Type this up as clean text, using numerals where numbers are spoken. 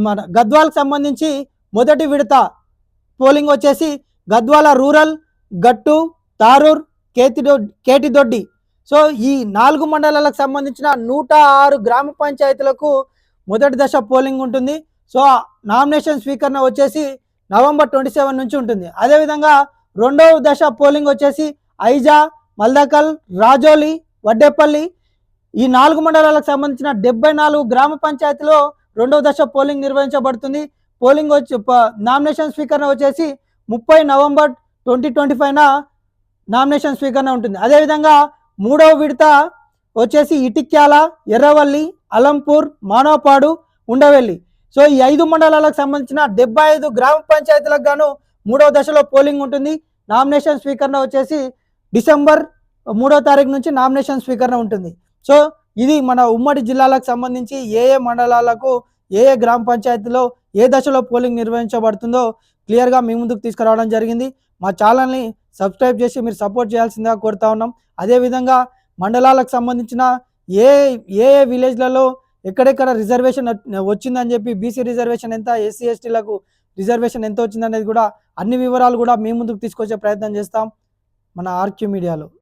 మన గద్వాలకు సంబంధించి మొదటి విడత పోలింగ్ వచ్చేసి గద్వాల రూరల్, గట్టు, తారూర్, కేటిదొడ్డి. సో ఈ 4 మండలాలకు సంబంధించిన 106 గ్రామ పంచాయతీలకు మొదటి దశ పోలింగ్ ఉంటుంది. సో నామినేషన్ స్వీకరణ వచ్చేసి నవంబర్ 27 నుంచి ఉంటుంది. అదేవిధంగా రెండవ దశ పోలింగ్ వచ్చేసి ఐజా, మల్దకల్, రాజోలి, వడ్డేపల్లి ఈ 4 మండలాలకు సంబంధించిన 74 గ్రామ పంచాయతీలో రెండవ దశ పోలింగ్ నిర్వహించబడుతుంది. పోలింగ్ నామినేషన్ స్వీకరణ వచ్చేసి 30 నవంబర్ 2025న నామినేషన్ స్వీకరణ ఉంటుంది. అదేవిధంగా మూడవ విడత వచ్చేసి ఇటిక్యాల, ఎర్రవల్లి, అలంపూర్, మానవపాడు, ఉండవెల్లి. సో ఈ 5 మండలాలకు సంబంధించిన 75 గ్రామ పంచాయతీలకు గాను మూడవ దశలో పోలింగ్ ఉంటుంది. నామినేషన్ స్వీకరణ వచ్చేసి డిసెంబర్ 3వ తారీఖు నుంచి నామినేషన్ స్వీకరణ ఉంటుంది. సో ఇది మన ఉమ్మడి జిల్లాలకు సంబంధించి ఏ మండలాలకు ఏ గ్రామ పంచాయతీలో ఏ దశలో పోలింగ్ నిర్వహించబడుతుందో క్లియర్గా మీ ముందుకు తీసుకురావడం జరిగింది. మా ఛానల్ని సబ్స్క్రైబ్ చేసి మీరు సపోర్ట్ చేయాల్సిందిగా కోరుతా ఉన్నాం. అదేవిధంగా మండలాలకు సంబంధించిన ఏ ఏ విలేజ్లలో ఎక్కడెక్కడ రిజర్వేషన్ వచ్చిందని చెప్పి, బీసీ రిజర్వేషన్ ఎంత, ఎస్సీ ఎస్టీలకు రిజర్వేషన్ ఎంత వచ్చిందనేది కూడా అన్ని వివరాలు కూడా మీ ముందుకు తీసుకొచ్చే ప్రయత్నం చేస్తాం మన ఆర్క్యూ మీడియాలో.